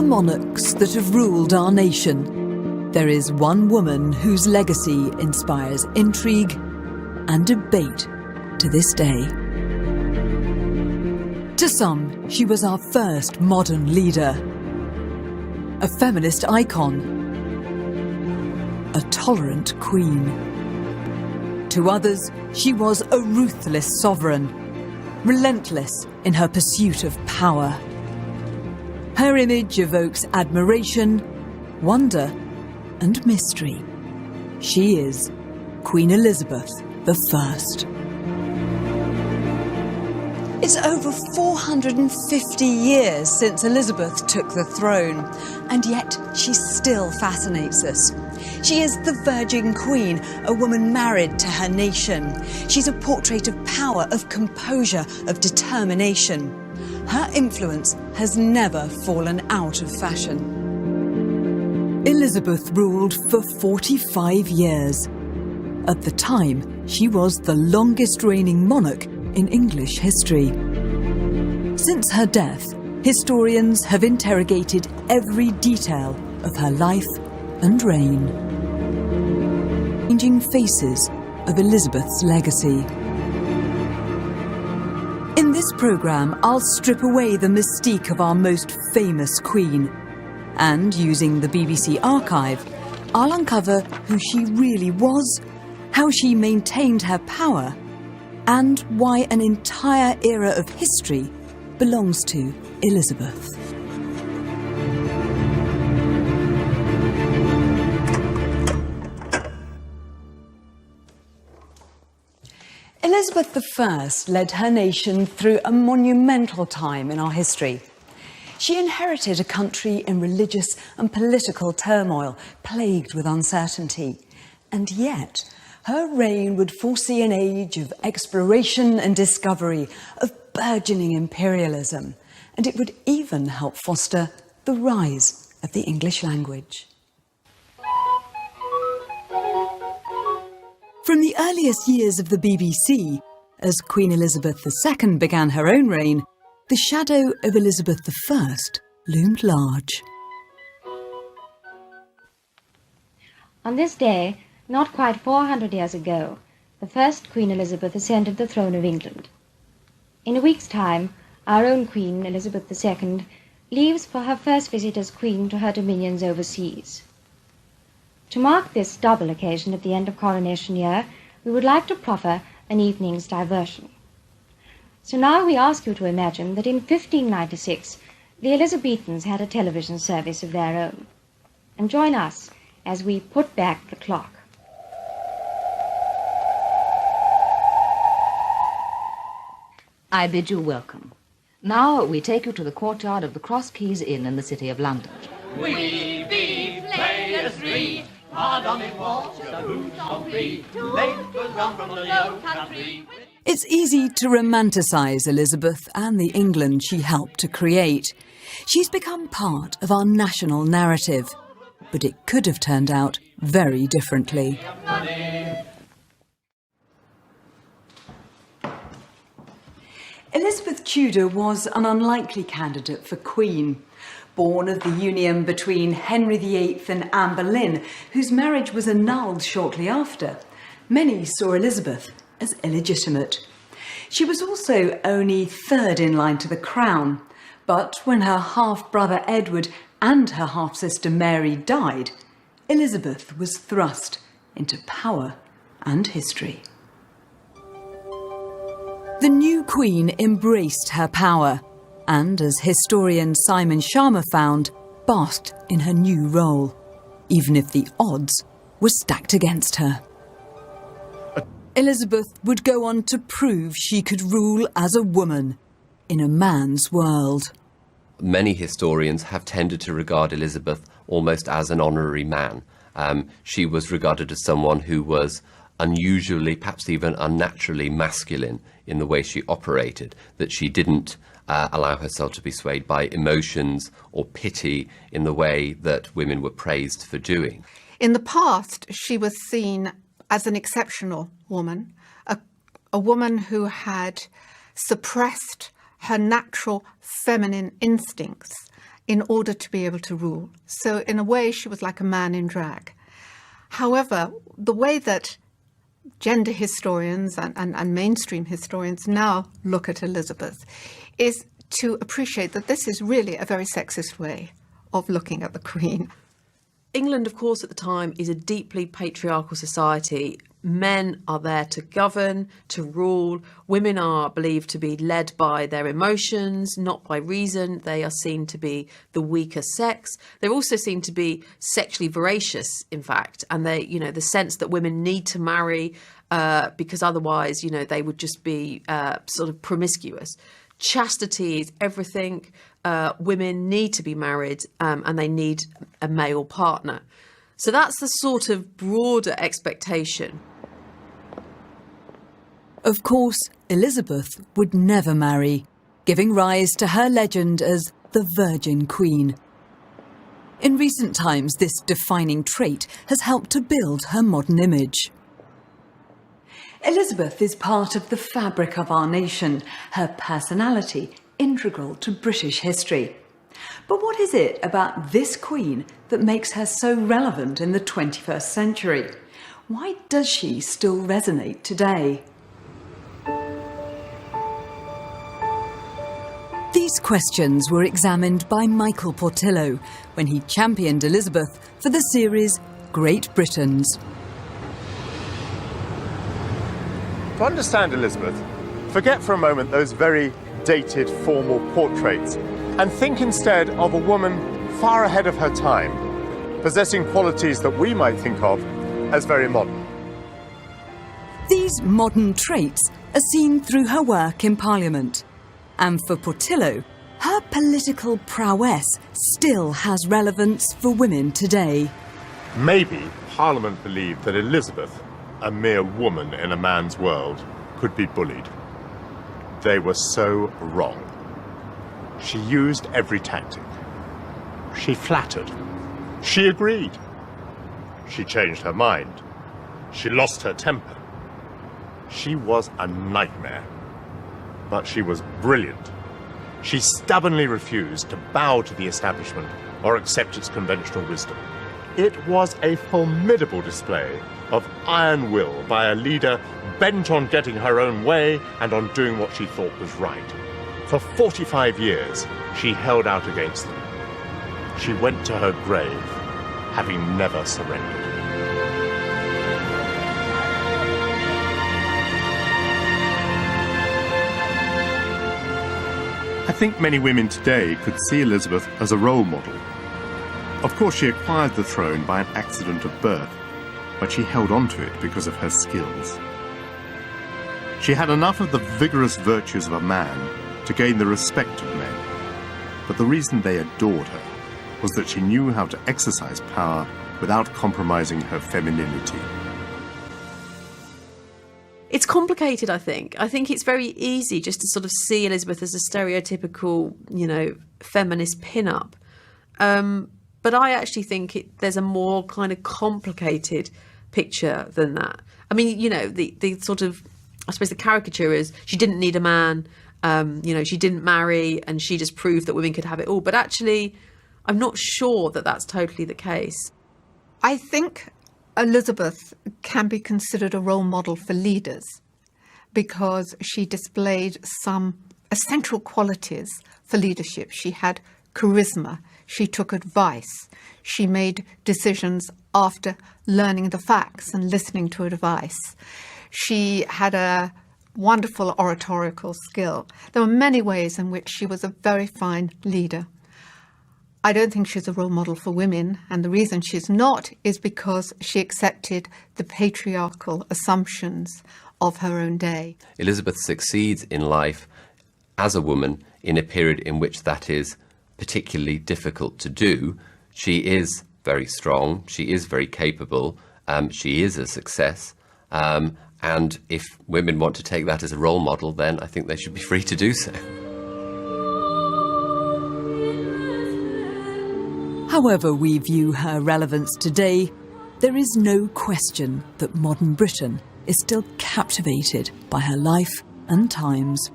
monarchs that have ruled our nation, there is one woman whose legacy inspires intrigue and debate to this day. To some, she was our first modern leader, a feminist icon, a tolerant queen. To others, she was a ruthless sovereign, relentless in her pursuit of power. Her image evokes admiration, wonder, and mystery. She is Queen Elizabeth I. It's over 450 years since Elizabeth took the throne, and yet she still fascinates us. She is the Virgin Queen, a woman married to her nation. She's a portrait of power, of composure, of determination. Her influence has never fallen out of fashion. Elizabeth ruled for 45 years. At the time, she was the longest reigning monarch in English history. Since her death, historians have interrogated every detail of her life and reign. Changing faces of Elizabeth's legacy. In this programme, I'll strip away the mystique of our most famous queen, and using the BBC archive, I'll uncover who she really was, how she maintained her power, and why an entire era of history belongs to Elizabeth. Elizabeth I led her nation through a monumental time in our history. She inherited a country in religious and political turmoil, plagued with uncertainty, and yet her reign would foresee an age of exploration and discovery, of burgeoning imperialism, and it would even help foster the rise of the English language. From the earliest years of the BBC, as Queen Elizabeth II began her own reign, the shadow of Elizabeth I loomed large. On this day, not quite 400 years ago, the first Queen Elizabeth ascended the throne of England. In a week's time, our own Queen, Elizabeth II, leaves for her first visit as Queen to her dominions overseas. To mark this double occasion at the end of coronation year, we would like to proffer an evening's diversion. So now we ask you to imagine that in 1596, the Elizabethans had a television service of their own. And join us as we put back the clock. I bid you welcome. Now we take you to the courtyard of the Cross Keys Inn in the City of London. We be players three, hard on it was, the boots on free, too late to come from the low country. It's easy to romanticize Elizabeth and the England she helped to create. She's become part of our national narrative, but it could have turned out very differently. Elizabeth Tudor was an unlikely candidate for Queen. Born of the union between Henry VIII and Anne Boleyn, whose marriage was annulled shortly after, many saw Elizabeth as illegitimate. She was also only third in line to the crown, but when her half-brother Edward and her half-sister Mary died, Elizabeth was thrust into power and history. The new Queen embraced her power and, as historian Simon Sharma found, basked in her new role, even if the odds were stacked against her. Elizabeth would go on to prove she could rule as a woman in a man's world. Many historians have tended to regard Elizabeth almost as an honorary man. She was regarded as someone who was unusually, perhaps even unnaturally masculine in the way she operated, that she didn't allow herself to be swayed by emotions or pity in the way that women were praised for doing. In the past, she was seen as an exceptional woman, a woman who had suppressed her natural feminine instincts in order to be able to rule. So in a way, she was like a man in drag. However, the way that gender historians and mainstream historians now look at Elizabeth is to appreciate that this is really a very sexist way of looking at the Queen. England, of course, at the time is a deeply patriarchal society. Men are there to govern, to rule. Women are believed to be led by their emotions, not by reason. They are seen to be the weaker sex. They're also seen to be sexually voracious, in fact, and they, the sense that women need to marry because otherwise, they would just be sort of promiscuous. Chastity is everything. Women need to be married and they need a male partner. So that's the sort of broader expectation. Of course, Elizabeth would never marry, giving rise to her legend as the Virgin Queen. In recent times, this defining trait has helped to build her modern image. Elizabeth is part of the fabric of our nation, her personality integral to British history. But what is it about this Queen that makes her so relevant in the 21st century? Why does she still resonate today? These questions were examined by Michael Portillo when he championed Elizabeth for the series Great Britons. To understand Elizabeth, forget for a moment those very dated formal portraits and think instead of a woman far ahead of her time, possessing qualities that we might think of as very modern. These modern traits are seen through her work in Parliament. And for Portillo, her political prowess still has relevance for women today. Maybe Parliament believed that Elizabeth, a mere woman in a man's world, could be bullied. They were so wrong. She used every tactic. She flattered. She agreed. She changed her mind. She lost her temper. She was a nightmare. But she was brilliant. She stubbornly refused to bow to the establishment or accept its conventional wisdom. It was a formidable display of iron will by a leader bent on getting her own way and on doing what she thought was right. For 45 years, she held out against them. She went to her grave, having never surrendered. I think many women today could see Elizabeth as a role model. Of course, she acquired the throne by an accident of birth, but she held on to it because of her skills. She had enough of the vigorous virtues of a man to gain the respect of men, but the reason they adored her was that she knew how to exercise power without compromising her femininity. It's complicated, I think. I think it's very easy just to sort of see Elizabeth as a stereotypical, feminist pin-up. But I actually think there's a more kind of complicated picture than that. I mean, the sort of, I suppose the caricature is she didn't need a man, she didn't marry, and she just proved that women could have it all. But actually, I'm not sure that that's totally the case. I think Elizabeth can be considered a role model for leaders because she displayed some essential qualities for leadership. She had charisma, she took advice, she made decisions after learning the facts and listening to advice. She had a wonderful oratorical skill. There were many ways in which she was a very fine leader. I don't think she's a role model for women, and the reason she's not is because she accepted the patriarchal assumptions of her own day. Elizabeth succeeds in life as a woman in a period in which that is particularly difficult to do. She is very strong, she is very capable, she is a success, and if women want to take that as a role model, then I think they should be free to do so. However we view her relevance today, there is no question that modern Britain is still captivated by her life and times.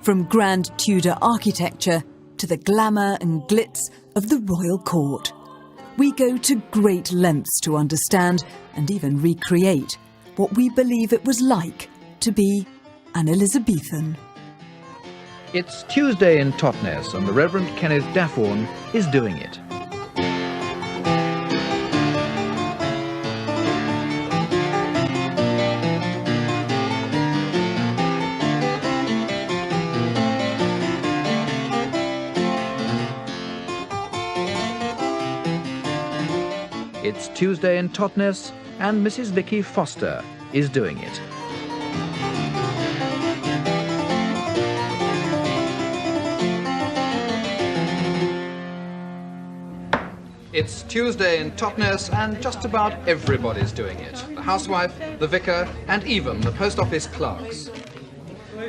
From grand Tudor architecture to the glamour and glitz of the royal court. We go to great lengths to understand and even recreate what we believe it was like to be an Elizabethan. It's Tuesday in Totnes, and the Reverend Kenneth Dafford is doing it. It's Tuesday in Totnes, and Mrs. Vicky Foster is doing it. It's Tuesday in Totnes, and just about everybody's doing it. The housewife, the vicar, and even the post office clerks.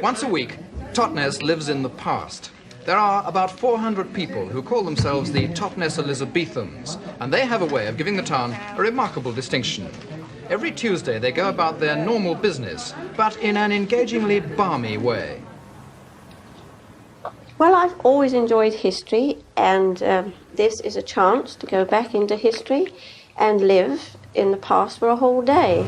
Once a week, Totnes lives in the past. There are about 400 people who call themselves the Totnes Elizabethans, and they have a way of giving the town a remarkable distinction. Every Tuesday they go about their normal business, but in an engagingly balmy way. Well, I've always enjoyed history, and this is a chance to go back into history and live in the past for a whole day.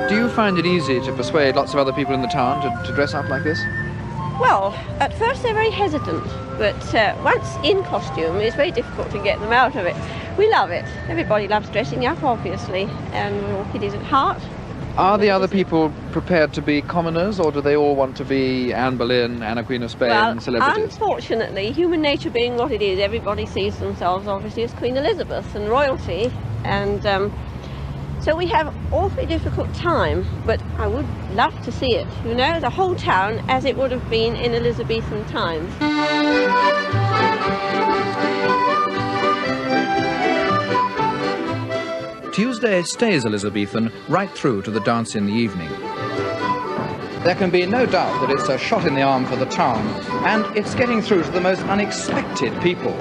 Do you find it easy to persuade lots of other people in the town to dress up like this? Well, at first they're very hesitant, but once in costume, it's very difficult to get them out of it. We love it. Everybody loves dressing up, obviously, and we're all kiddies at heart. Are the other people prepared to be commoners, or do they all want to be Anne Boleyn, Anna Queen of Spain, celebrities? Unfortunately, human nature being what it is, everybody sees themselves, obviously, as Queen Elizabeth and royalty, and so we have an awfully difficult time, but I would love to see it, you know, the whole town as it would have been in Elizabethan times. Tuesday stays Elizabethan right through to the dance in the evening. There can be no doubt that it's a shot in the arm for the town, and it's getting through to the most unexpected people.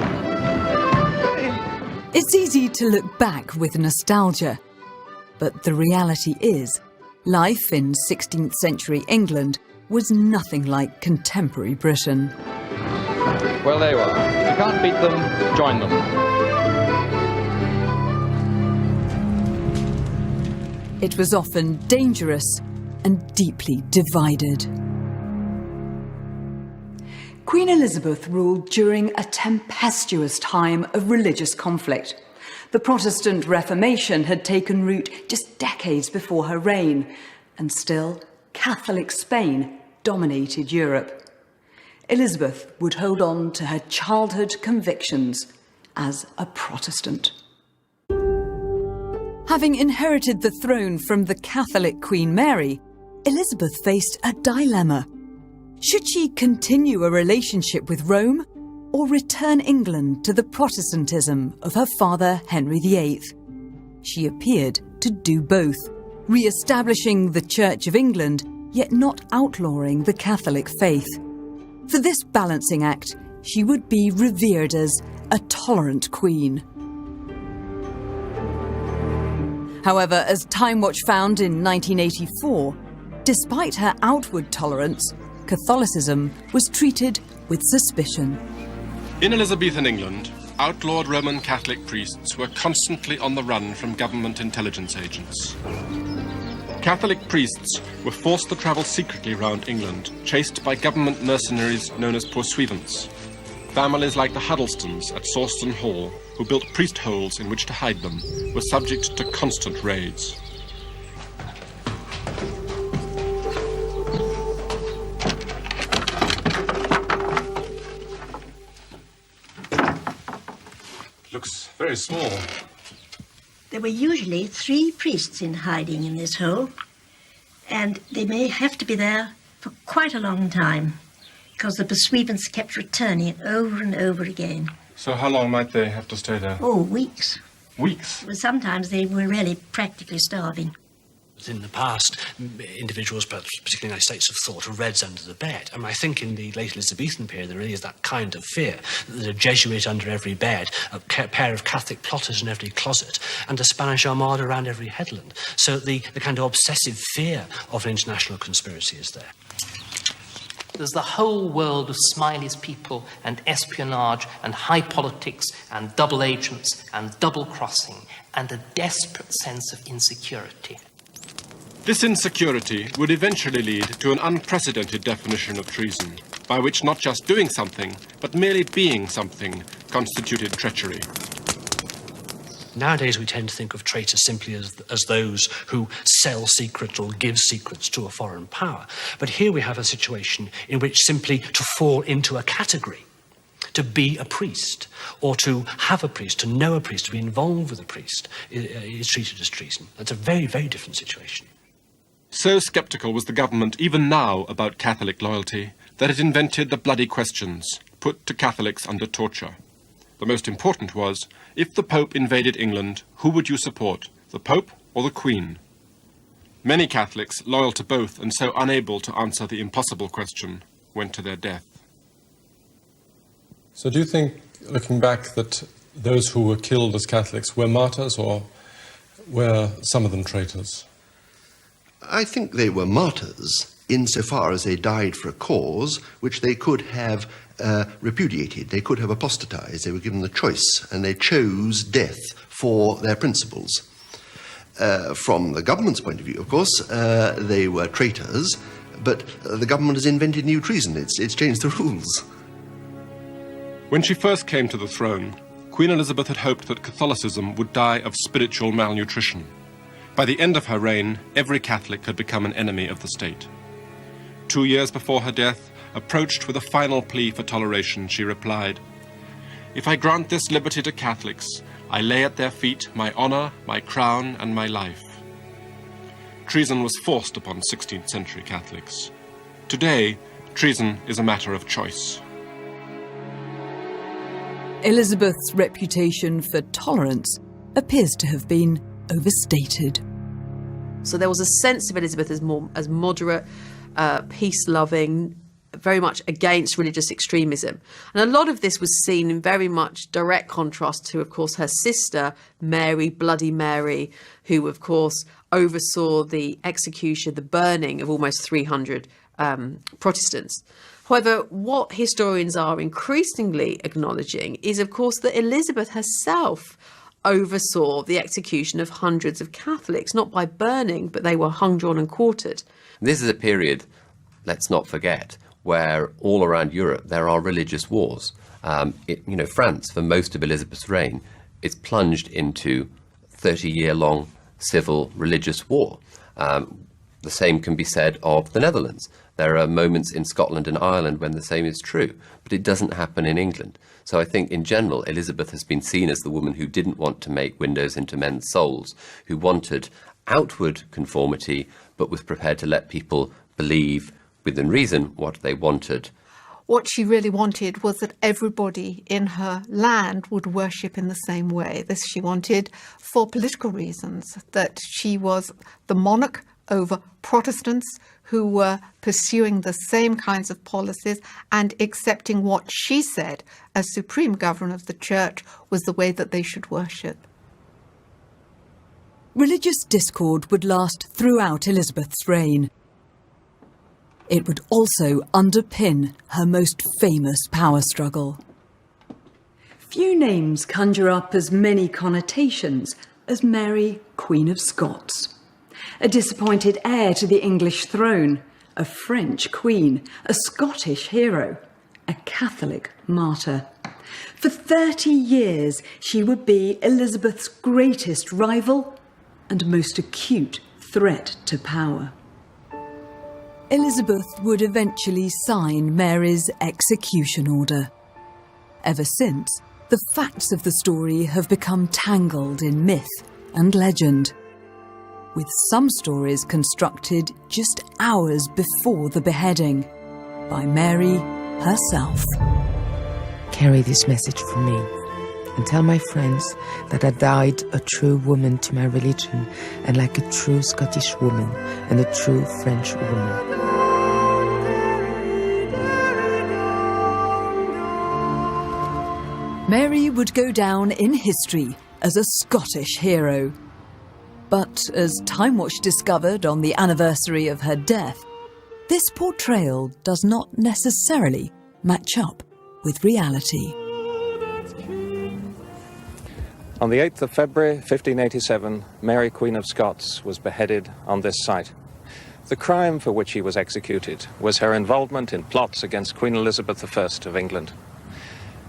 It's easy to look back with nostalgia. But the reality is, life in 16th century England was nothing like contemporary Britain. Well, there you are. If you can't beat them, join them. It was often dangerous and deeply divided. Queen Elizabeth ruled during a tempestuous time of religious conflict. The Protestant Reformation had taken root just decades before her reign, and still, Catholic Spain dominated Europe. Elizabeth would hold on to her childhood convictions as a Protestant. Having inherited the throne from the Catholic Queen Mary, Elizabeth faced a dilemma. Should she continue a relationship with Rome, or return England to the Protestantism of her father Henry VIII? She appeared to do both, re-establishing the Church of England, yet not outlawing the Catholic faith. For this balancing act, she would be revered as a tolerant queen. However, as Timewatch found in 1984, despite her outward tolerance, Catholicism was treated with suspicion. In Elizabethan England, outlawed Roman Catholic priests were constantly on the run from government intelligence agents. Catholic priests were forced to travel secretly around England, chased by government mercenaries known as poursuivants. Families like the Huddlestons at Sawston Hall, who built priest holes in which to hide them, were subject to constant raids. Looks very small. There were usually 3 priests in hiding in this hole, and they may have to be there for quite a long time, because the pursuivants kept returning over and over again. So how long might they have to stay there? Oh, weeks. Weeks? Well, sometimes they were really practically starving. In the past, individuals, particularly in the United States, have thought of Reds under the bed. And I think in the late Elizabethan period, there really is that kind of fear. There's a Jesuit under every bed, a pair of Catholic plotters in every closet, and a Spanish Armada around every headland. So the kind of obsessive fear of an international conspiracy is there. There's the whole world of Smiley's people and espionage and high politics and double agents and double-crossing and a desperate sense of insecurity. This insecurity would eventually lead to an unprecedented definition of treason, by which not just doing something, but merely being something, constituted treachery. Nowadays we tend to think of traitors simply as those who sell secrets or give secrets to a foreign power. But here we have a situation in which simply to fall into a category, to be a priest, or to have a priest, to know a priest, to be involved with a priest, is treated as treason. That's a very, very different situation. So sceptical was the government even now about Catholic loyalty that it invented the bloody questions, put to Catholics under torture. The most important was, if the Pope invaded England, who would you support, the Pope or the Queen? Many Catholics, loyal to both and so unable to answer the impossible question, went to their death. So do you think, looking back, that those who were killed as Catholics were martyrs, or were some of them traitors? I think they were martyrs insofar as they died for a cause which they could have repudiated. They could have apostatized. They were given the choice, and they chose death for their principles. From the government's point of view, of course, they were traitors, but the government has invented new treason. It's changed the rules. When she first came to the throne, Queen Elizabeth had hoped that Catholicism would die of spiritual malnutrition. By the end of her reign, every Catholic had become an enemy of the state. 2 years before her death, approached with a final plea for toleration, she replied, "If I grant this liberty to Catholics, I lay at their feet my honor, my crown, and my life." Treason was forced upon 16th century Catholics. Today, treason is a matter of choice. Elizabeth's reputation for tolerance appears to have been overstated. So there was a sense of Elizabeth as moderate, peace-loving, very much against religious extremism. And a lot of this was seen in very much direct contrast to, of course, her sister, Mary, Bloody Mary, who, of course, oversaw the execution, the burning of almost 300 Protestants. However, what historians are increasingly acknowledging is, of course, that Elizabeth herself oversaw the execution of hundreds of Catholics, not by burning, but they were hung, drawn and quartered. This is a period, let's not forget, where all around Europe there are religious wars. France, for most of Elizabeth's reign, is plunged into 30-year-long civil religious war. The same can be said of the Netherlands. There are moments in Scotland and Ireland when the same is true, but it doesn't happen in England. So I think in general, Elizabeth has been seen as the woman who didn't want to make windows into men's souls, who wanted outward conformity, but was prepared to let people believe within reason what they wanted. What she really wanted was that everybody in her land would worship in the same way. This she wanted for political reasons, that she was the monarch over Protestants who were pursuing the same kinds of policies and accepting what she said as supreme governor of the church was the way that they should worship. Religious discord would last throughout Elizabeth's reign. It would also underpin her most famous power struggle. Few names conjure up as many connotations as Mary, Queen of Scots. A disappointed heir to the English throne, a French queen, a Scottish hero, a Catholic martyr. For 30 years, she would be Elizabeth's greatest rival and most acute threat to power. Elizabeth would eventually sign Mary's execution order. Ever since, the facts of the story have become tangled in myth and legend, with some stories constructed just hours before the beheading by Mary herself. Carry this message from me. and tell my friends that I died a true woman to my religion, and like a true Scottish woman and a true French woman. Mary would go down in history as a Scottish hero. But as Timewatch discovered on the anniversary of her death, this portrayal does not necessarily match up with reality. On the 8th of February 1587, Mary, Queen of Scots, was beheaded on this site. The crime for which she was executed was her involvement in plots against Queen Elizabeth I of England.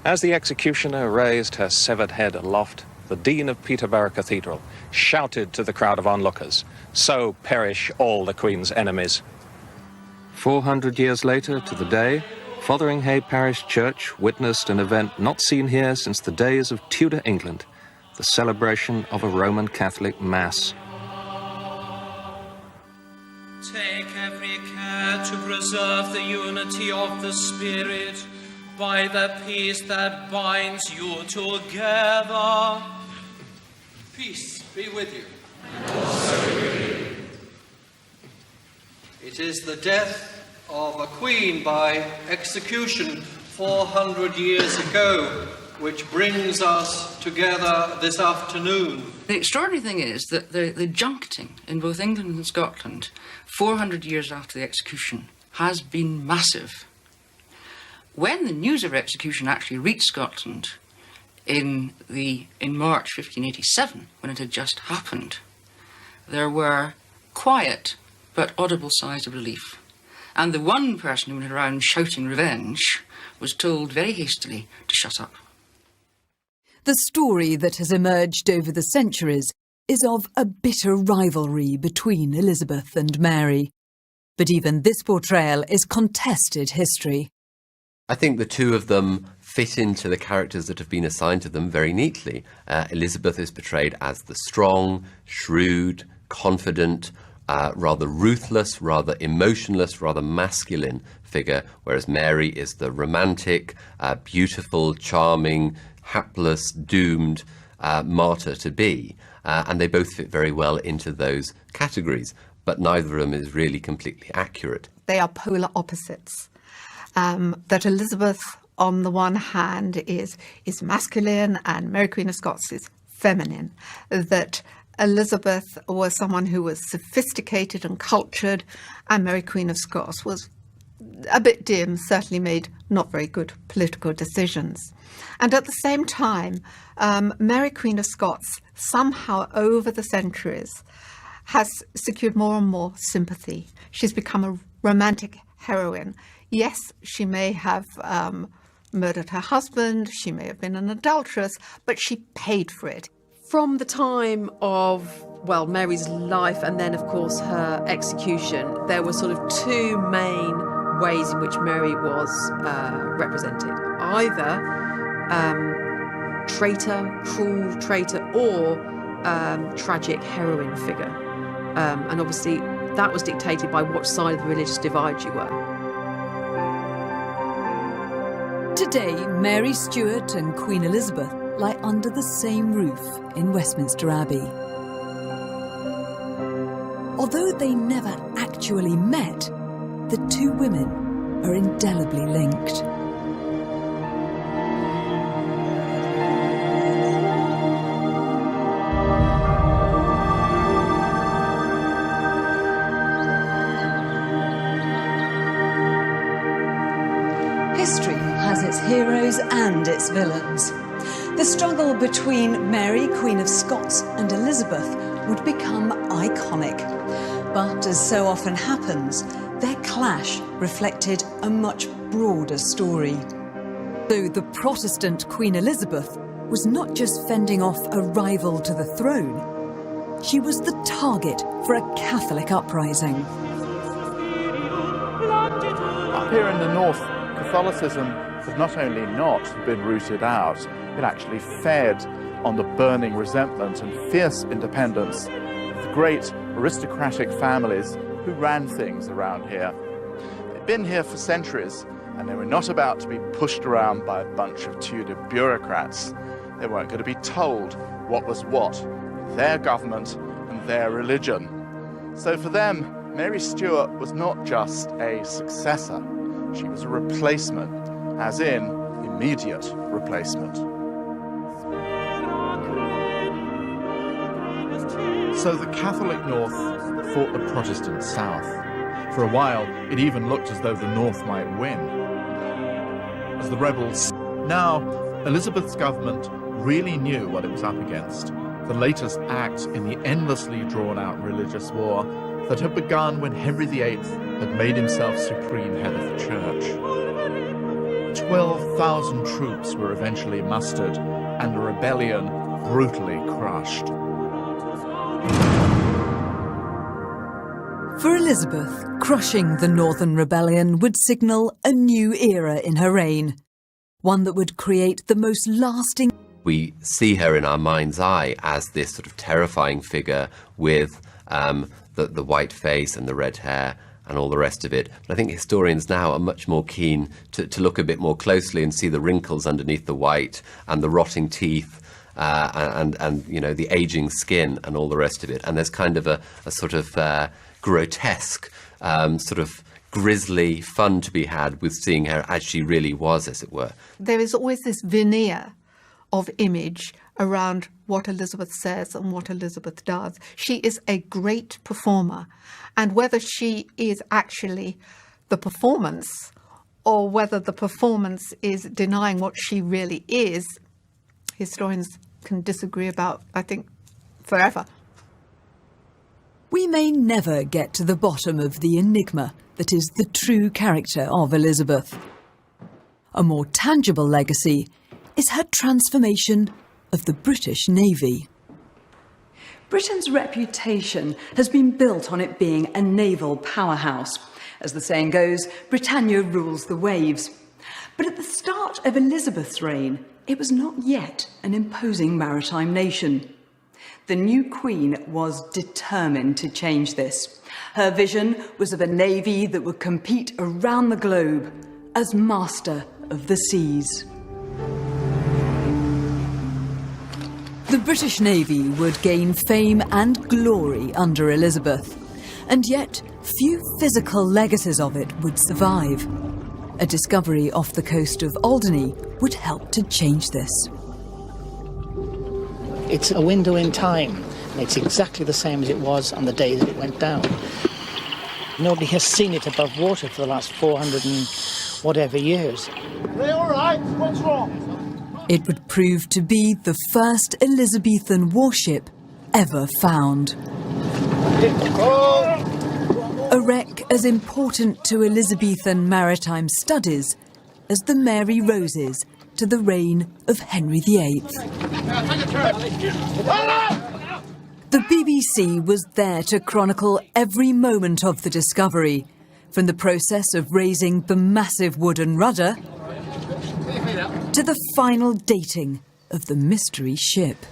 As the executioner raised her severed head aloft, the Dean of Peterborough Cathedral shouted to the crowd of onlookers, "So perish all the Queen's enemies." 400 years later, to the day, Fotheringhay Parish Church witnessed an event not seen here since the days of Tudor England, the celebration of a Roman Catholic Mass. Take every care to preserve the unity of the Spirit by the peace that binds you together. Peace be with you. It is the death of a queen by execution 400 years ago which brings us together this afternoon. The extraordinary thing is that the junketing in both England and Scotland, 400 years after the execution, has been massive. When the news of her execution actually reached Scotland in March 1587, when it had just happened, there were quiet but audible sighs of relief. And the one person who went around shouting revenge was told very hastily to shut up. The story that has emerged over the centuries is of a bitter rivalry between Elizabeth and Mary. But even this portrayal is contested history. I think the two of them fit into the characters that have been assigned to them very neatly. Elizabeth is portrayed as the strong, shrewd, confident, rather ruthless, rather emotionless, rather masculine figure, whereas Mary is the romantic, beautiful, charming, hapless, doomed martyr to be. And they both fit very well into those categories, but neither of them is really completely accurate. They are polar opposites. That Elizabeth, on the one hand, is masculine and Mary Queen of Scots is feminine. That Elizabeth was someone who was sophisticated and cultured, and Mary Queen of Scots was a bit dim, certainly made not very good political decisions. And at the same time, Mary Queen of Scots somehow over the centuries has secured more and more sympathy. She's become a romantic heroine. Yes, she may have murdered her husband, she may have been an adulteress, but she paid for it. From the time of, well, Mary's life and then, of course, her execution, there were sort of two main ways in which Mary was represented. Either traitor, cruel traitor, or tragic heroine figure. And obviously that was dictated by what side of the religious divide you were. Today, Mary Stuart and Queen Elizabeth lie under the same roof in Westminster Abbey. Although they never actually met, the two women are indelibly linked. History has its heroes and its villains. The struggle between Mary, Queen of Scots, and Elizabeth would become iconic. But as so often happens, their clash reflected a much broader story. Though the Protestant Queen Elizabeth was not just fending off a rival to the throne, she was the target for a Catholic uprising. Up here in the north, Catholicism has not only not been rooted out, it actually fed on the burning resentment and fierce independence of the great aristocratic families who ran things around here. They'd been here for centuries, and they were not about to be pushed around by a bunch of Tudor bureaucrats. They weren't going to be told what was what, their government and their religion. So for them, Mary Stuart was not just a successor, she was a replacement, as in immediate replacement. So the Catholic North fought the Protestant South. For a while, it even looked as though the North might win. As the rebels... Now, Elizabeth's government really knew what it was up against, the latest act in the endlessly drawn-out religious war that had begun when Henry VIII had made himself supreme head of the church. 12,000 troops were eventually mustered, and the rebellion brutally crushed. For Elizabeth, crushing the Northern Rebellion would signal a new era in her reign, one that would create the most lasting... We see her in our mind's eye as this sort of terrifying figure with the white face and the red hair and all the rest of it. But I think historians now are much more keen to look a bit more closely and see the wrinkles underneath the white and the rotting teeth and you know, the aging skin and all the rest of it. And there's kind of a sort of grotesque, sort of grisly fun to be had with seeing her as she really was, as it were. There is always this veneer of image around what Elizabeth says and what Elizabeth does. She is a great performer, and whether she is actually the performance or whether the performance is denying what she really is, historians can disagree about, I think, forever. We may never get to the bottom of the enigma that is the true character of Elizabeth. A more tangible legacy is her transformation of the British Navy. Britain's reputation has been built on it being a naval powerhouse. As the saying goes, Britannia rules the waves. But at the start of Elizabeth's reign, it was not yet an imposing maritime nation. The new Queen was determined to change this. Her vision was of a navy that would compete around the globe as master of the seas. The British Navy would gain fame and glory under Elizabeth, and yet few physical legacies of it would survive. A discovery off the coast of Alderney would help to change this. It's a window in time, and it's exactly the same as it was on the day that it went down. Nobody has seen it above water for the last 400 and whatever years. Are they all right? What's wrong? It would prove to be the first Elizabethan warship ever found. A wreck as important to Elizabethan maritime studies as the Mary Roses to the reign of Henry VIII. The BBC was there to chronicle every moment of the discovery, from the process of raising the massive wooden rudder to the final dating of the mystery ship.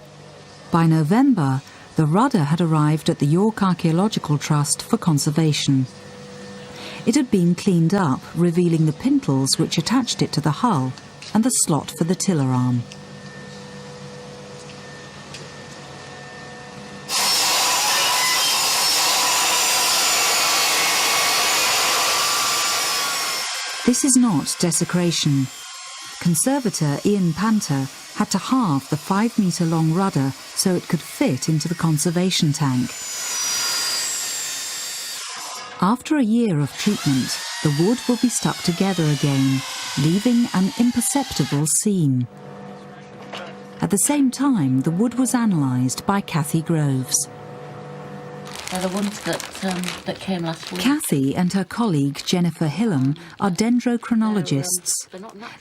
By November, the rudder had arrived at the York Archaeological Trust for conservation. It had been cleaned up, revealing the pintles which attached it to the hull and the slot for the tiller arm. This is not desecration. Conservator Ian Panter had to halve the 5-metre-long rudder so it could fit into the conservation tank. After a year of treatment, the wood will be stuck together again, leaving an imperceptible seam. At the same time, the wood was analysed by Cathy Groves. They're the ones that came last week. Cathy and her colleague Jennifer Hillam are dendrochronologists.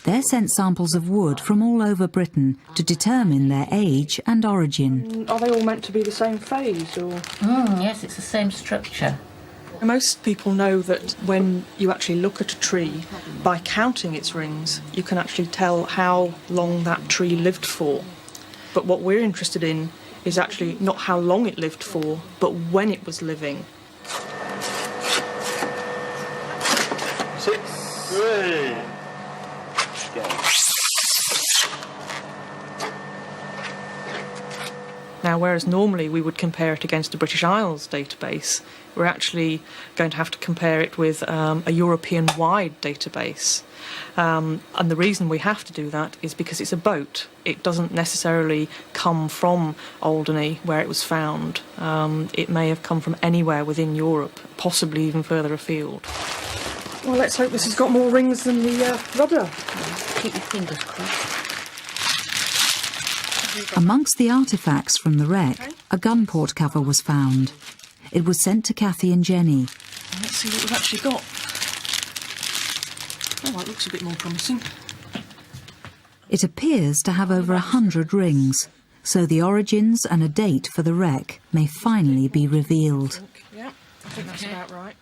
They're sent samples of wood from all over Britain to determine their age and origin. Are they all meant to be the same phase, or...? Yes, it's the same structure. Most people know that when you actually look at a tree, by counting its rings, you can actually tell how long that tree lived for. But what we're interested in is actually not how long it lived for, but when it was living. 6, 3. Go. Now, whereas normally we would compare it against the British Isles database, we're actually going to have to compare it with a European-wide database. And the reason we have to do that is because it's a boat. It doesn't necessarily come from Alderney, where it was found. It may have come from anywhere within Europe, possibly even further afield. Well, let's hope this has got more rings than the rudder. Keep your fingers crossed. Amongst the artefacts from the wreck, a gun port cover was found. It was sent to Kathy and Jenny. Let's see what we've actually got. Oh, that looks a bit more promising. It appears to have over 100 rings, so the origins and a date for the wreck may finally be revealed. Yeah, I think that's about right.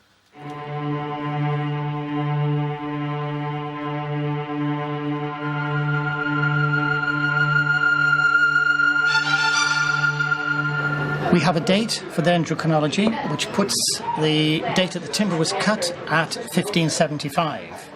We have a date for the dendrochronology, which puts the date that the timber was cut at 1575.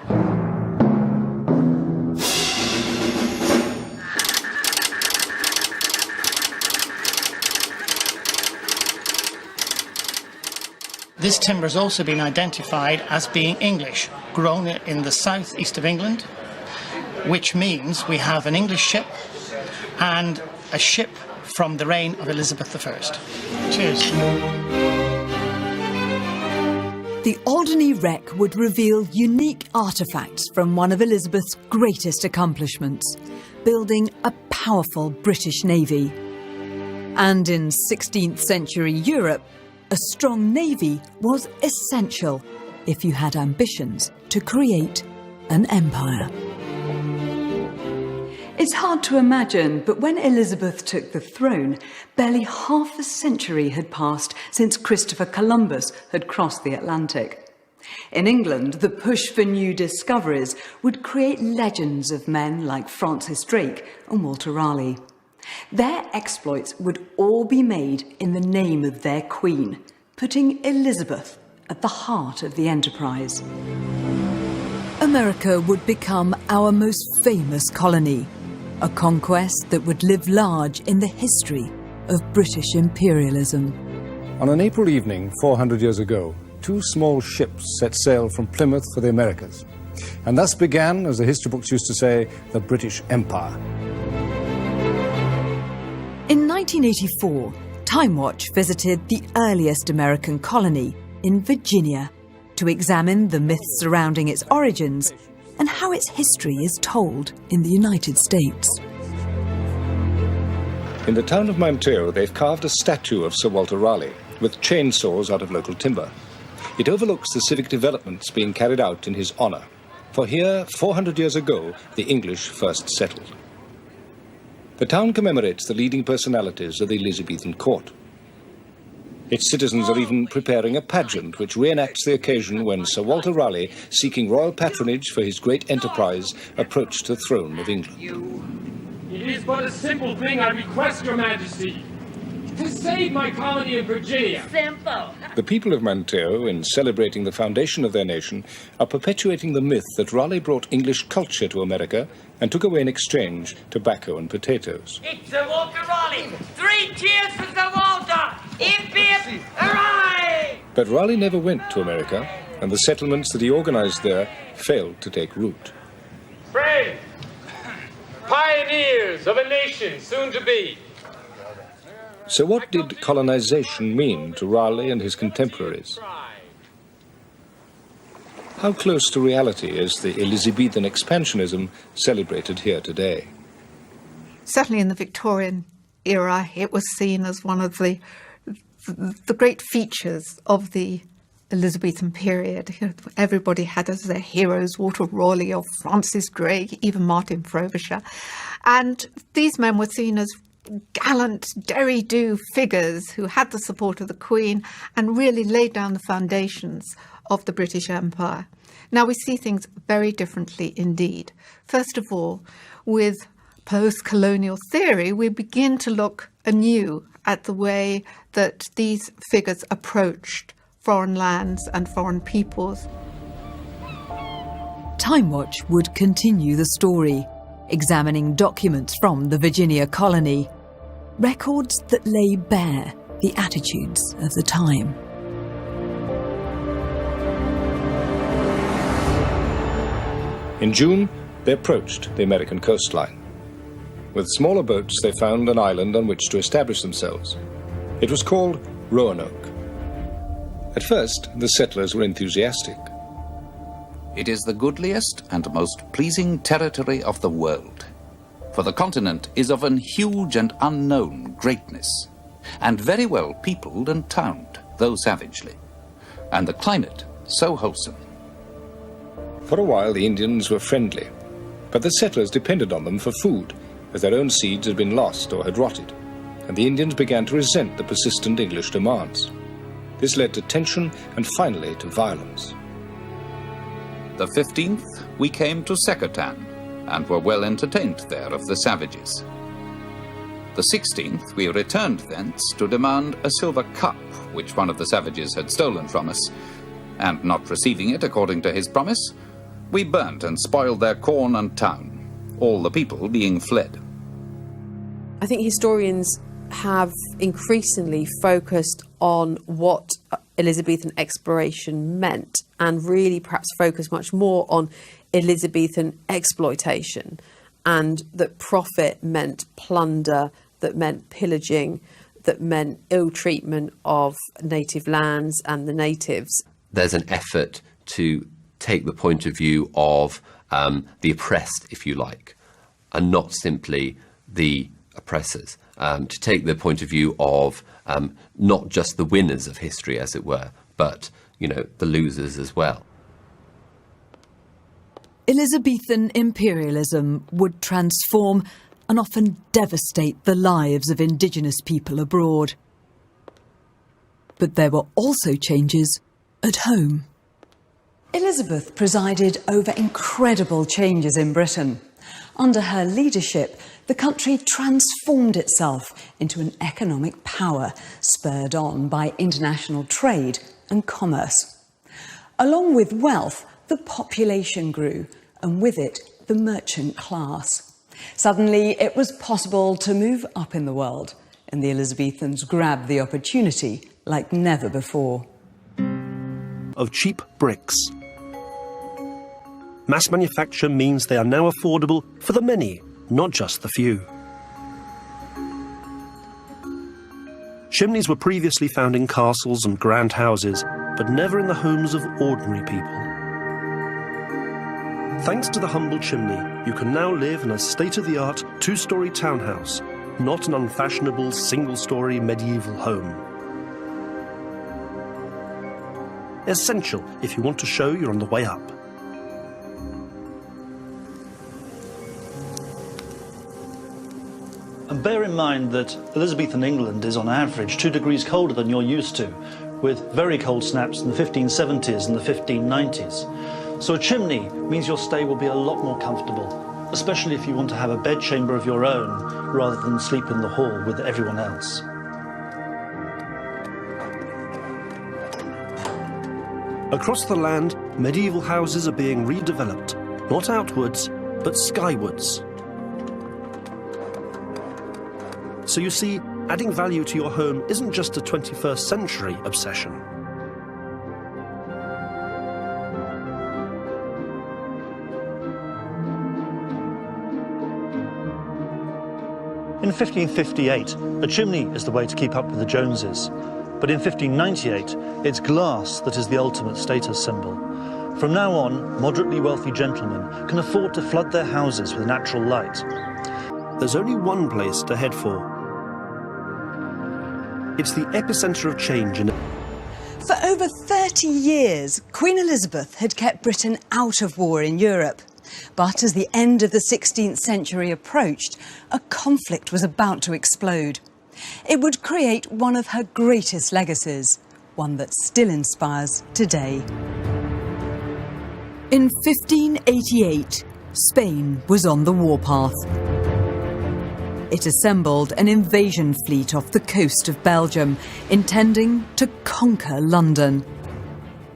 This timber has also been identified as being English, grown in the southeast of England, which means we have an English ship and a ship from the reign of Elizabeth I. Cheers. The Alderney wreck would reveal unique artefacts from one of Elizabeth's greatest accomplishments, building a powerful British navy. And in 16th century Europe, a strong navy was essential if you had ambitions to create an empire. It's hard to imagine, but when Elizabeth took the throne, barely half a century had passed since Christopher Columbus had crossed the Atlantic. In England, the push for new discoveries would create legends of men like Francis Drake and Walter Raleigh. Their exploits would all be made in the name of their queen, putting Elizabeth at the heart of the enterprise. America would become our most famous colony, a conquest that would live large in the history of British imperialism. On an April evening 400 years ago, two small ships set sail from Plymouth for the Americas. And thus began, as the history books used to say, the British Empire. In 1984, Timewatch visited the earliest American colony in Virginia to examine the myths surrounding its origins and how its history is told in the United States. In the town of Manteo, they've carved a statue of Sir Walter Raleigh with chainsaws out of local timber. It overlooks the civic developments being carried out in his honour. For here, 400 years ago, the English first settled. The town commemorates the leading personalities of the Elizabethan court. Its citizens are even preparing a pageant which reenacts the occasion when Sir Walter Raleigh, seeking royal patronage for his great enterprise, approached the throne of England. It is but a simple thing I request, Your Majesty, to save my colony of Virginia. Simple. The people of Manteo, in celebrating the foundation of their nation, are perpetuating the myth that Raleigh brought English culture to America and took away in exchange tobacco and potatoes. It's Sir Walter Raleigh. 3 cheers for Sir Walter. Hip, hooray! But Raleigh never went to America, and the settlements that he organized there failed to take root. Friends, pioneers of a nation soon to be. So what did colonization mean to Raleigh and his contemporaries? How close to reality is the Elizabethan expansionism celebrated here today? Certainly in the Victorian era, it was seen as one of the great features of the Elizabethan period. Everybody had as their heroes Walter Raleigh or Francis Drake, even Martin Frobisher. And these men were seen as gallant, derry-do figures who had the support of the Queen and really laid down the foundations of the British Empire. Now we see things very differently indeed. First of all, with post-colonial theory, we begin to look anew at the way that these figures approached foreign lands and foreign peoples. Timewatch would continue the story, examining documents from the Virginia colony. records that lay bare the attitudes of the time. In June, they approached the American coastline. With smaller boats, they found an island on which to establish themselves. It was called Roanoke. At first, the settlers were enthusiastic. It is the goodliest and most pleasing territory of the world, for the continent is of an huge and unknown greatness, and very well peopled and towned, though savagely, and the climate so wholesome. For a while, the Indians were friendly, but the settlers depended on them for food, as their own seeds had been lost or had rotted, and the Indians began to resent the persistent English demands. This led to tension and finally to violence. The 15th, we came to Secretan, and were well entertained there of the savages. The 16th, we returned thence to demand a silver cup, which one of the savages had stolen from us, and not receiving it according to his promise, we burnt and spoiled their corn and town, all the people being fled. I think historians have increasingly focused on what Elizabethan exploration meant, and really perhaps focused much more on Elizabethan exploitation, and that profit meant plunder, that meant pillaging, that meant ill treatment of native lands and the natives. There's an effort to take the point of view of the oppressed, if you like, and not simply the oppressors, to take the point of view of not just the winners of history, as it were, but, you know, the losers as well. Elizabethan imperialism would transform and often devastate the lives of indigenous people abroad. But there were also changes at home. Elizabeth presided over incredible changes in Britain. Under her leadership, the country transformed itself into an economic power, spurred on by international trade and commerce. Along with wealth, the population grew, and with it, the merchant class. Suddenly, it was possible to move up in the world, and the Elizabethans grabbed the opportunity like never before. Of cheap bricks. Mass manufacture means they are now affordable for the many, not just the few. Chimneys were previously found in castles and grand houses, but never in the homes of ordinary people. Thanks to the humble chimney, you can now live in a state-of-the-art two-storey townhouse, not an unfashionable single-storey medieval home. Essential if you want to show you're on the way up. And bear in mind that Elizabethan England is on average 2 degrees colder than you're used to, with very cold snaps in the 1570s and the 1590s. So a chimney means your stay will be a lot more comfortable, especially if you want to have a bedchamber of your own rather than sleep in the hall with everyone else. Across the land, medieval houses are being redeveloped, not outwards, but skywards. So you see, adding value to your home isn't just a 21st century obsession. In 1558, a chimney is the way to keep up with the Joneses. But in 1598, it's glass that is the ultimate status symbol. From now on, moderately wealthy gentlemen can afford to flood their houses with natural light. There's only one place to head for. It's the epicenter of change in... For over 30 years, Queen Elizabeth had kept Britain out of war in Europe. But as the end of the 16th century approached, a conflict was about to explode. It would create one of her greatest legacies, one that still inspires today. In 1588, Spain was on the warpath. It assembled an invasion fleet off the coast of Belgium, intending to conquer London.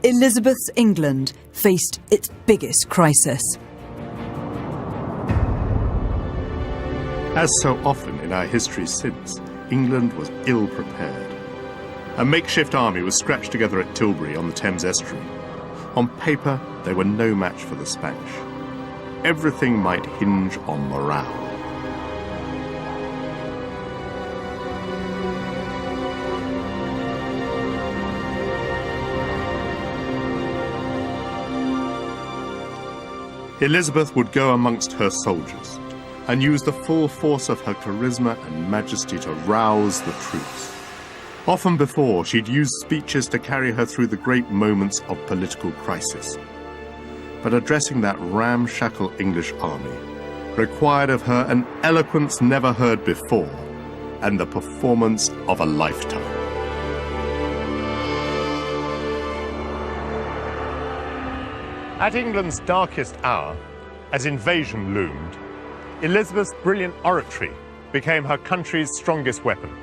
Elizabeth's England faced its biggest crisis. As so often in our history since, England was ill prepared. A makeshift army was scratched together at Tilbury on the Thames estuary. On paper, they were no match for the Spanish. Everything might hinge on morale. Elizabeth would go amongst her soldiers and use the full force of her charisma and majesty to rouse the troops. Often before, she'd used speeches to carry her through the great moments of political crisis. But addressing that ramshackle English army required of her an eloquence never heard before and the performance of a lifetime. At England's darkest hour, as invasion loomed, Elizabeth's brilliant oratory became her country's strongest weapon.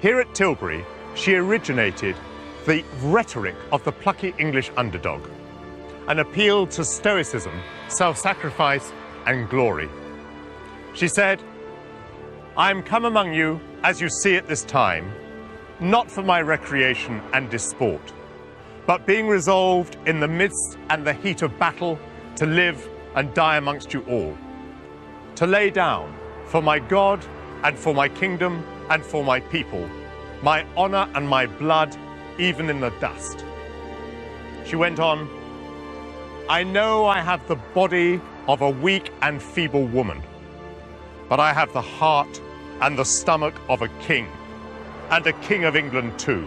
Here at Tilbury, she originated the rhetoric of the plucky English underdog, an appeal to stoicism, self-sacrifice, and glory. She said, "I am come among you, as you see at this time, not for my recreation and disport, but being resolved in the midst and the heat of battle to live and die amongst you all, to lay down for my God and for my kingdom and for my people, my honor and my blood, even in the dust." She went on, "I know I have the body of a weak and feeble woman, but I have the heart and the stomach of a king, and a king of England too.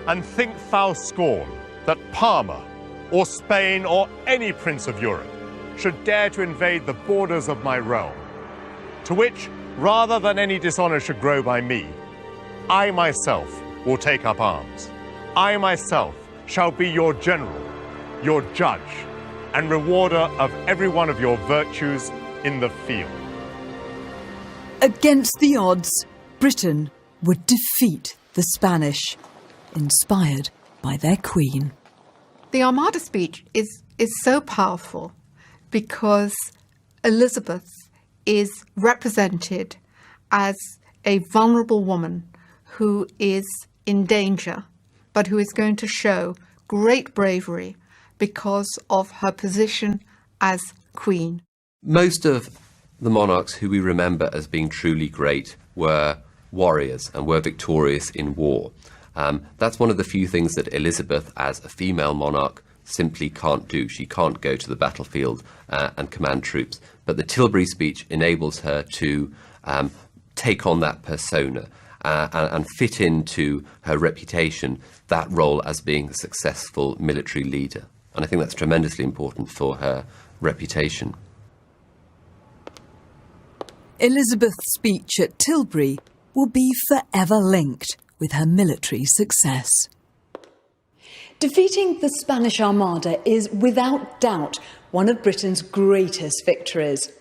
And think foul scorn that Parma or Spain or any prince of Europe should dare to invade the borders of my realm, to which, rather than any dishonor should grow by me, I myself will take up arms. I myself shall be your general, your judge, and rewarder of every one of your virtues in the field." Against the odds, Britain would defeat the Spanish, inspired by their queen. The Armada speech is so powerful because Elizabeth is represented as a vulnerable woman who is in danger, but who is going to show great bravery because of her position as queen. Most of the monarchs who we remember as being truly great were warriors and were victorious in war. That's one of the few things that Elizabeth, as a female monarch, simply can't do. She can't go to the battlefield and command troops. But the Tilbury speech enables her to take on that persona and fit into her reputation that role as being a successful military leader. And I think that's tremendously important for her reputation. Elizabeth's speech at Tilbury will be forever linked with her military success. Defeating the Spanish Armada is without doubt one of Britain's greatest victories.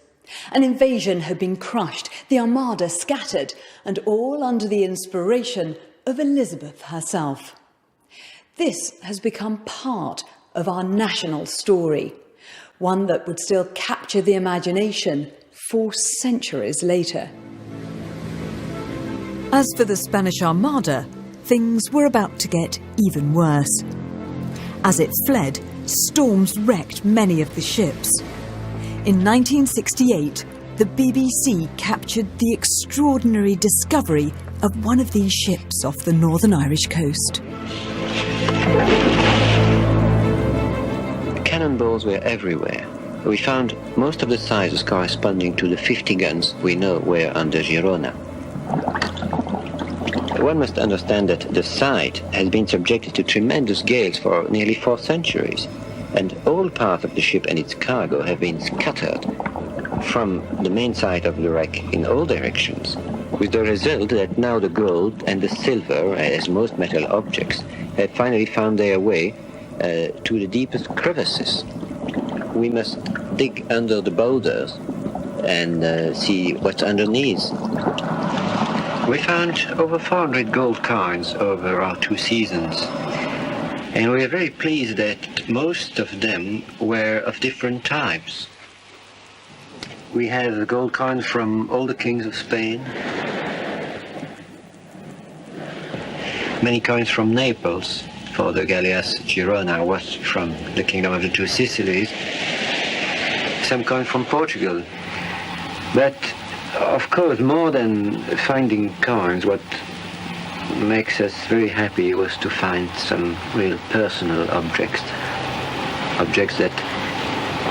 An invasion had been crushed, the Armada scattered, and all under the inspiration of Elizabeth herself. This has become part of our national story, one that would still capture the imagination 4 centuries later. As for the Spanish Armada, things were about to get even worse. As it fled, storms wrecked many of the ships. In 1968, the BBC captured the extraordinary discovery of one of these ships off the Northern Irish coast. Cannonballs were everywhere. We found most of the sizes corresponding to the 50 guns we know were under Girona. One must understand that the site has been subjected to tremendous gales for nearly 4 centuries, and all parts of the ship and its cargo have been scattered from the main site of the wreck in all directions, with the result that now the gold and the silver, as most metal objects, have finally found their way to the deepest crevices. We must dig under the boulders and see what's underneath. We found over 400 gold coins over our 2 seasons, and we are very pleased that most of them were of different types. We have gold coins from all the kings of Spain, many coins from Naples, for the Galleass Girona was from the Kingdom of the Two Sicilies. Some coins from Portugal. But, of course, more than finding coins, what makes us very happy was to find some real personal objects. Objects that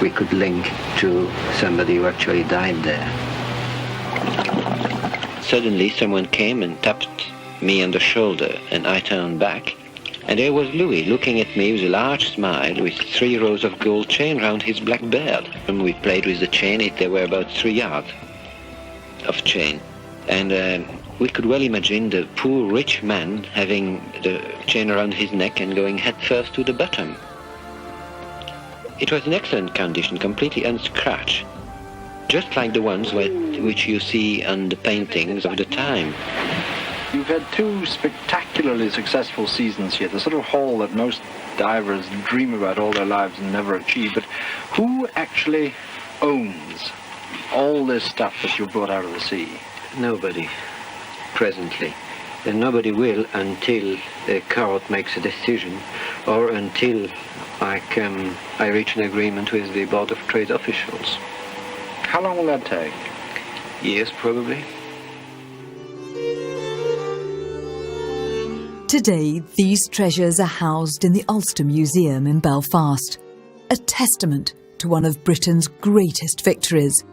we could link to somebody who actually died there. Suddenly someone came and tapped me on the shoulder, and I turned back, and there was Louis looking at me with a large smile with 3 rows of gold chain round his black beard. And we played with the chain. There were about 3 yards of chain, and we could well imagine the poor rich man having the chain around his neck and going head first to the bottom. It was in excellent condition, completely unscratched, just like the ones which you see on the paintings of the time. You've had 2 spectacularly successful seasons here, the sort of haul that most divers dream about all their lives and never achieve. But who actually owns all this stuff that you brought out of the sea? Nobody, presently. And nobody will until the court makes a decision, or until I reach an agreement with the Board of Trade officials. How long will that take? Years, probably. Today, these treasures are housed in the Ulster Museum in Belfast, a testament to one of Britain's greatest victories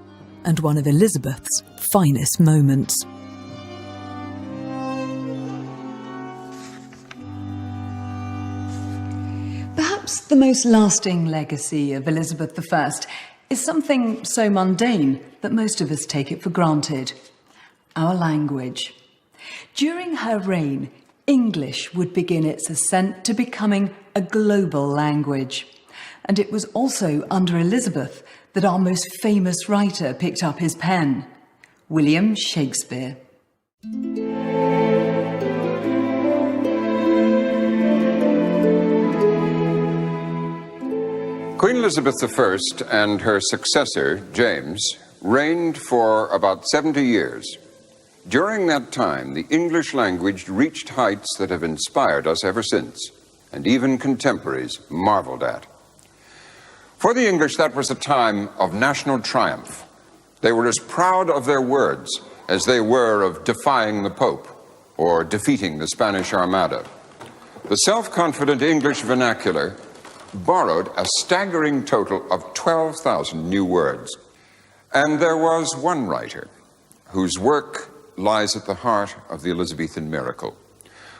and one of Elizabeth's finest moments. Perhaps the most lasting legacy of Elizabeth I is something so mundane that most of us take it for granted: our language. During her reign, English would begin its ascent to becoming a global language. And it was also under Elizabeth that our most famous writer picked up his pen, William Shakespeare. Queen Elizabeth I and her successor, James, reigned for about 70 years. During that time, the English language reached heights that have inspired us ever since, and even contemporaries marveled at. For the English, that was a time of national triumph. They were as proud of their words as they were of defying the Pope or defeating the Spanish Armada. The self-confident English vernacular borrowed a staggering total of 12,000 new words. And there was one writer whose work lies at the heart of the Elizabethan miracle,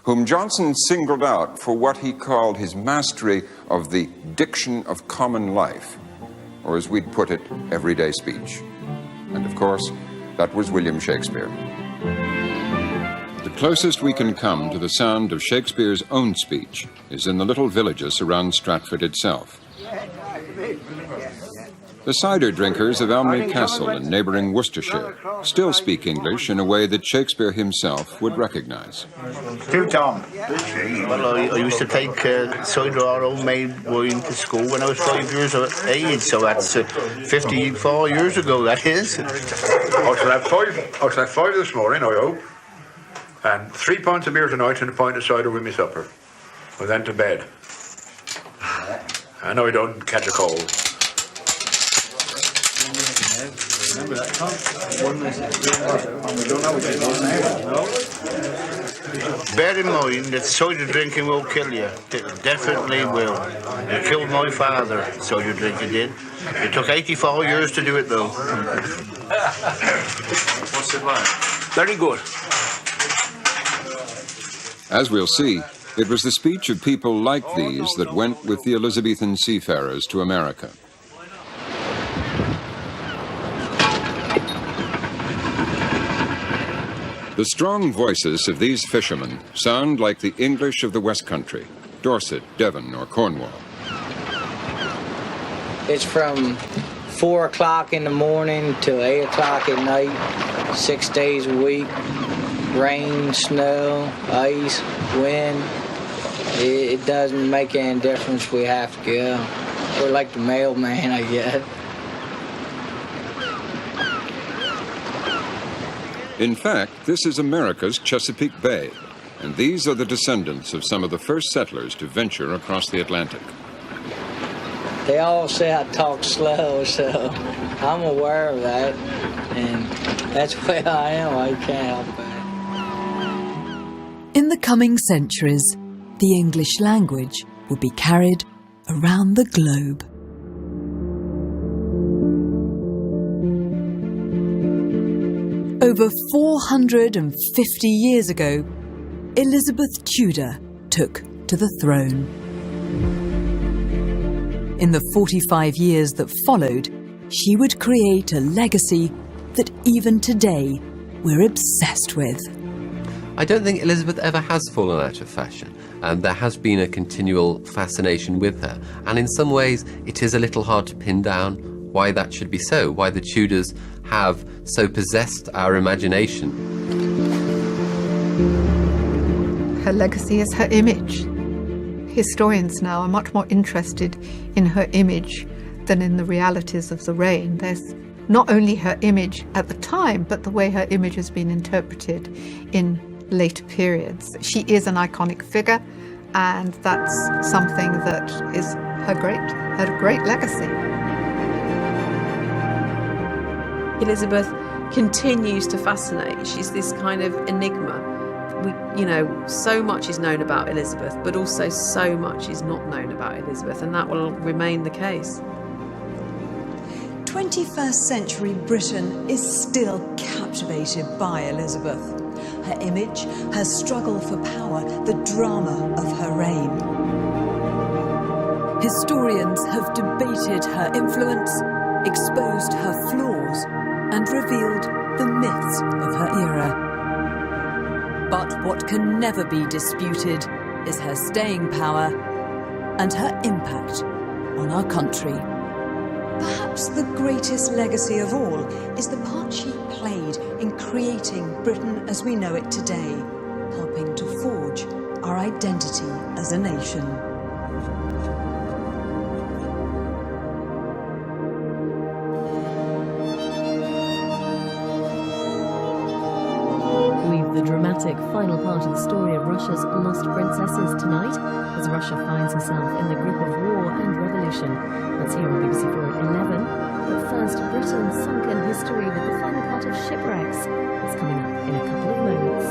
whom Johnson singled out for what he called his mastery of the diction of common life, or as we'd put it, everyday speech. And of course, that was William Shakespeare. The closest we can come to the sound of Shakespeare's own speech is in the little villages around Stratford itself. The cider drinkers of Elmley Castle in neighbouring Worcestershire still speak English in a way that Shakespeare himself would recognise. Do, Tom? Well, I used to take cider or homemade wine to school when I was 5 years of age, so that's 54 years ago, that is. I shall have 5 this morning, I hope, and 3 pints of beer tonight and a pint of cider with me supper, and then to bed. I know I don't catch a cold. Bear in mind that cider drinking will kill you. It definitely will. It killed my father, cider drinking did. It took 84 years to do it, though. What's it like? Very good. As we'll see, it was the speech of people like these that went with the Elizabethan seafarers to America. The strong voices of these fishermen sound like the English of the West Country, Dorset, Devon, or Cornwall. It's from 4 o'clock in the morning till 8 o'clock at night, 6 days a week. Rain, snow, ice, wind. It doesn't make any difference. We have to go. We're like the mailman, I guess. In fact, this is America's Chesapeake Bay, And these are the descendants of some of the first settlers to venture across the Atlantic. They all say I talk slow, so I'm aware of that, and that's where I am. I can't help it. In the coming centuries, the English language would be carried around the globe. Over 450 years ago, Elizabeth Tudor took to the throne. In the 45 years that followed, she would create a legacy that even today we're obsessed with. I don't think Elizabeth ever has fallen out of fashion. There has been a continual fascination with her, and in some ways it is a little hard to pin down why that should be so, why the Tudors have so possessed our imagination. Her legacy is her image. Historians now are much more interested in her image than in the realities of the reign. There's not only her image at the time, but the way her image has been interpreted in later periods. She is an iconic figure, and that's something that is her great legacy. Elizabeth continues to fascinate. She's this kind of enigma. So much is known about Elizabeth, but also so much is not known about Elizabeth, and that will remain the case. 21st century Britain is still captivated by Elizabeth. Her image, her struggle for power, the drama of her reign. Historians have debated her influence, exposed her flaws, and revealed the myths of her era. But what can never be disputed is her staying power and her impact on our country. Perhaps the greatest legacy of all is the part she played in creating Britain as we know it today, helping to forge our identity as a nation. The dramatic final part of the story of Russia's lost princesses tonight, as Russia finds herself in the grip of war and revolution. That's here on BBC4 at 11. But first, Britain's sunken history with the final part of Shipwrecks. It's coming up in a couple of moments.